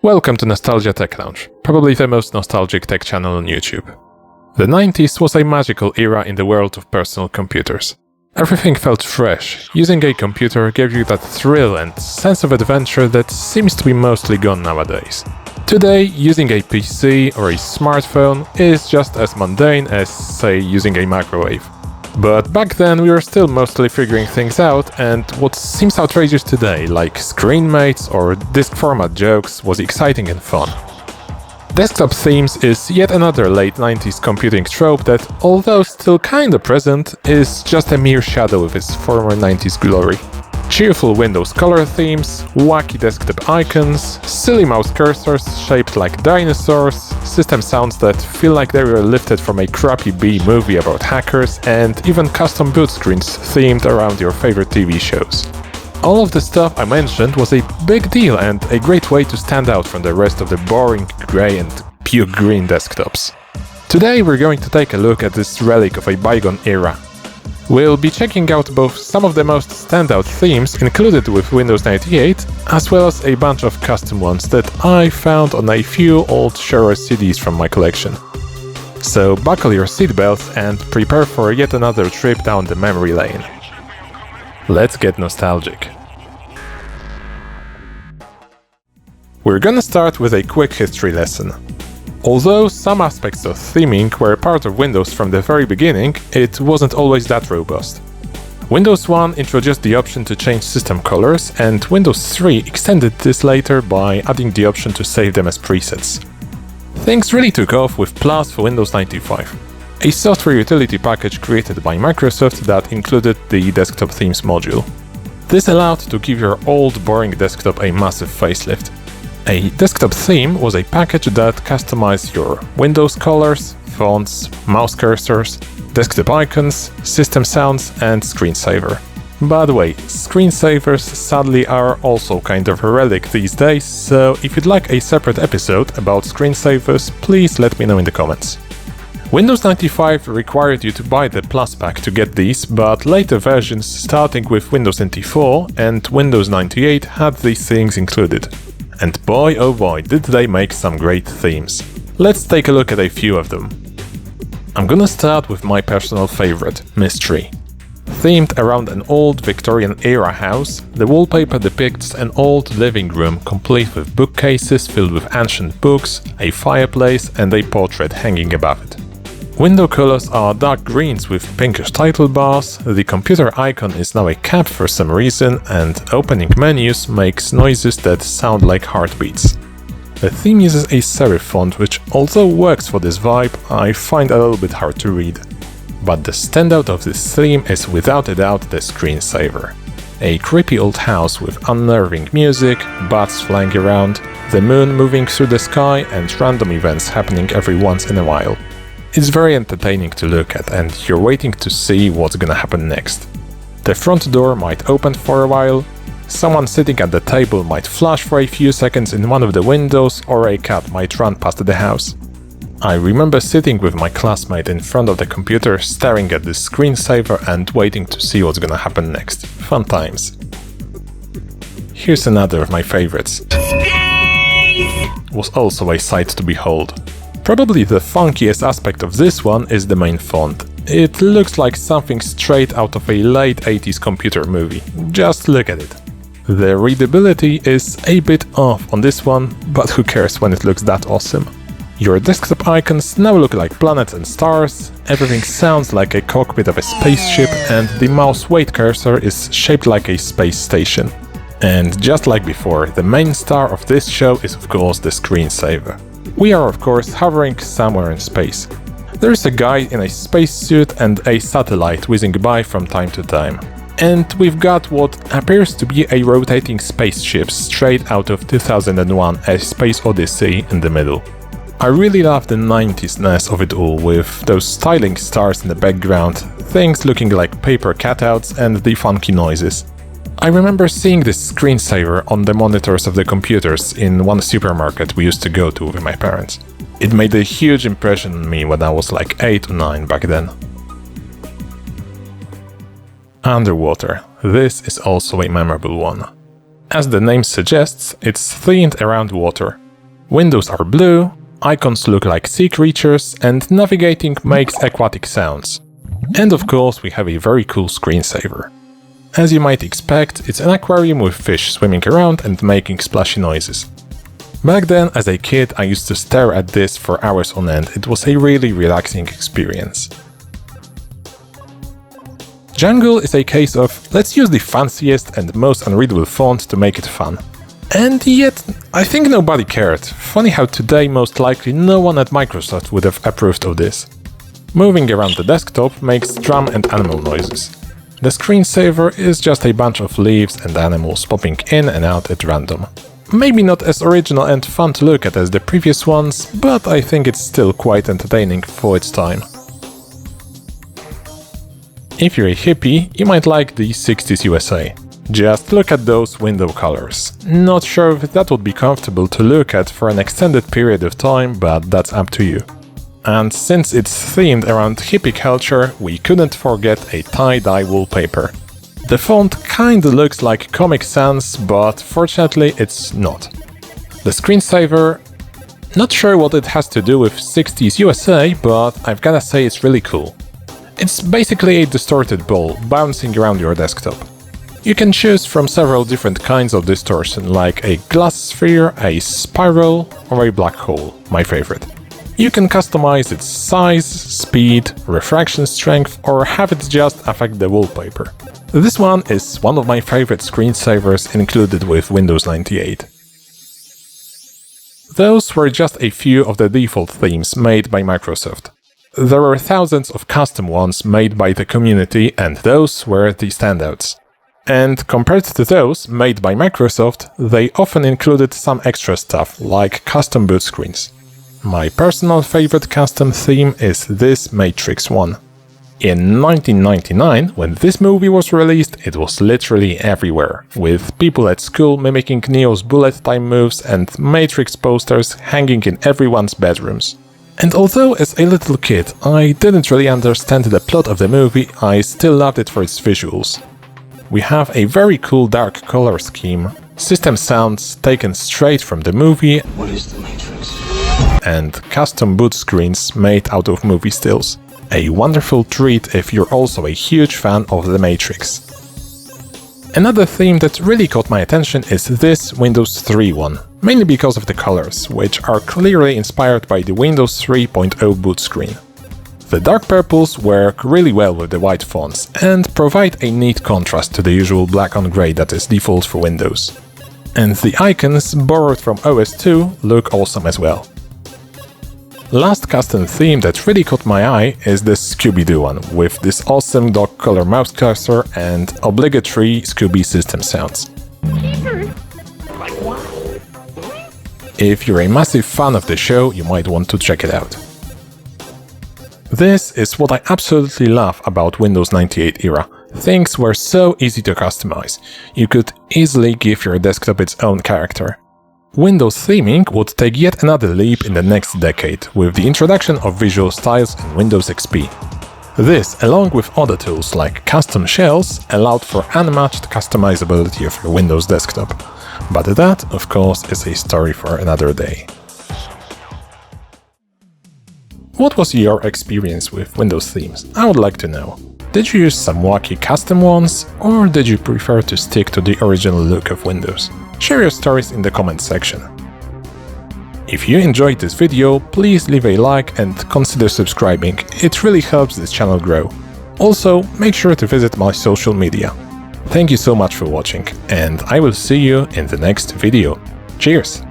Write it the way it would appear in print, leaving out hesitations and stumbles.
Welcome to Nostalgia Tech Lounge, probably the most nostalgic tech channel on YouTube. The 90s was a magical era in the world of personal computers. Everything felt fresh. Using a computer gave you that thrill and sense of adventure that seems to be mostly gone nowadays. Today, using a PC or a smartphone is just as mundane as, say, using a microwave. But back then we were still mostly figuring things out, and what seems outrageous today, like screen mates or disk format jokes, was exciting and fun. Desktop themes is yet another late 90s computing trope that, although still kinda present, is just a mere shadow of its former 90s glory. Cheerful Windows color themes, wacky desktop icons, silly mouse cursors shaped like dinosaurs, system sounds that feel like they were lifted from a crappy B-movie about hackers, and even custom boot screens themed around your favorite TV shows. All of the stuff I mentioned was a big deal and a great way to stand out from the rest of the boring grey and puke green desktops. Today we're going to take a look at this relic of a bygone era. We'll be checking out both some of the most standout themes included with Windows 98, as well as a bunch of custom ones that I found on a few old shareware CDs from my collection. So buckle your seatbelts and prepare for yet another trip down the memory lane. Let's get nostalgic. We're gonna start with a quick history lesson. Although some aspects of theming were part of Windows from the very beginning, it wasn't always that robust. Windows 1 introduced the option to change system colors, and Windows 3 extended this later by adding the option to save them as presets. Things really took off with Plus for Windows 95, a software utility package created by Microsoft that included the Desktop Themes module. This allowed to give your old boring desktop a massive facelift. A desktop theme was a package that customized your Windows colors, fonts, mouse cursors, desktop icons, system sounds, and screensaver. By the way, screensavers sadly are also kind of a relic these days, so if you'd like a separate episode about screensavers, please let me know in the comments. Windows 95 required you to buy the Plus pack to get these, but later versions starting with Windows 94 and Windows 98 had these things included. And boy oh boy, did they make some great themes. Let's take a look at a few of them. I'm gonna start with my personal favorite, Mystery. Themed around an old Victorian-era house, the wallpaper depicts an old living room complete with bookcases filled with ancient books, a fireplace, and a portrait hanging above it. Window colors are dark greens with pinkish title bars, the computer icon is now a cap for some reason, and opening menus makes noises that sound like heartbeats. The theme uses a serif font which, although works for this vibe, I find a little bit hard to read. But the standout of this theme is without a doubt the screensaver. A creepy old house with unnerving music, bats flying around, the moon moving through the sky, and random events happening every once in a while. It's very entertaining to look at, and you're waiting to see what's gonna happen next. The front door might open for a while, someone sitting at the table might flash for a few seconds in one of the windows, or a cat might run past the house. I remember sitting with my classmate in front of the computer, staring at the screensaver and waiting to see what's gonna happen next. Fun times. Here's another of my favorites. Was also a sight to behold. Probably the funkiest aspect of this one is the main font. It looks like something straight out of a late 80s computer movie. Just look at it. The readability is a bit off on this one, but who cares when it looks that awesome. Your desktop icons now look like planets and stars, everything sounds like a cockpit of a spaceship, and the mouse weight cursor is shaped like a space station. And just like before, the main star of this show is of course the screensaver. We are of course hovering somewhere in space. There is a guy in a spacesuit and a satellite whizzing by from time to time. And we've got what appears to be a rotating spaceship straight out of 2001: A Space Odyssey in the middle. I really love the 90s-ness of it all, with those styling stars in the background, things looking like paper cutouts, and the funky noises. I remember seeing this screensaver on the monitors of the computers in one supermarket we used to go to with my parents. It made a huge impression on me when I was like 8 or 9 back then. Underwater. This is also a memorable one. As the name suggests, it's themed around water. Windows are blue, icons look like sea creatures, and navigating makes aquatic sounds. And of course, we have a very cool screensaver. As you might expect, it's an aquarium with fish swimming around and making splashy noises. Back then, as a kid, I used to stare at this for hours on end. It was a really relaxing experience. Jungle is a case of, let's use the fanciest and most unreadable font to make it fun. And yet, I think nobody cared. Funny how today most likely no one at Microsoft would have approved of this. Moving around the desktop makes drum and animal noises. The screensaver is just a bunch of leaves and animals popping in and out at random. Maybe not as original and fun to look at as the previous ones, but I think it's still quite entertaining for its time. If you're a hippie, you might like the 60s USA. Just look at those window colors. Not sure if that would be comfortable to look at for an extended period of time, but that's up to you. And since it's themed around hippie culture, we couldn't forget a tie-dye wallpaper. The font kinda looks like Comic Sans, but fortunately it's not. The screensaver, not sure what it has to do with 60s USA, but I've gotta say it's really cool. It's basically a distorted ball bouncing around your desktop. You can choose from several different kinds of distortion, like a glass sphere, a spiral, or a black hole, my favorite. You can customize its size, speed, refraction strength, or have it just affect the wallpaper. This one is one of my favorite screensavers included with Windows 98. Those were just a few of the default themes made by Microsoft. There were thousands of custom ones made by the community, and those were the standouts. And compared to those made by Microsoft, they often included some extra stuff, like custom boot screens. My personal favorite custom theme is this Matrix one. In 1999, when this movie was released, it was literally everywhere, with people at school mimicking Neo's bullet time moves and Matrix posters hanging in everyone's bedrooms. And although as a little kid I didn't really understand the plot of the movie, I still loved it for its visuals. We have a very cool dark color scheme, system sounds taken straight from the movie, What is the Matrix? And custom boot screens made out of movie stills. A wonderful treat if you're also a huge fan of The Matrix. Another theme that really caught my attention is this Windows 3 one, mainly because of the colors, which are clearly inspired by the Windows 3.0 boot screen. The dark purples work really well with the white fonts and provide a neat contrast to the usual black on grey that is default for Windows. And the icons, borrowed from OS 2, look awesome as well. Last custom theme that really caught my eye is the Scooby Doo one, with this awesome dog color mouse cursor and obligatory Scooby system sounds. If you're a massive fan of the show, you might want to check it out. This is what I absolutely love about Windows 98 era. Things were so easy to customize. You could easily give your desktop its own character. Windows theming would take yet another leap in the next decade, with the introduction of visual styles in Windows XP. This, along with other tools like custom shells, allowed for unmatched customizability of your Windows desktop. But that, of course, is a story for another day. What was your experience with Windows themes? I would like to know. Did you use some wacky custom ones, or did you prefer to stick to the original look of Windows? Share your stories in the comments section. If you enjoyed this video, please leave a like and consider subscribing, it really helps this channel grow. Also, make sure to visit my social media. Thank you so much for watching, and I will see you in the next video. Cheers!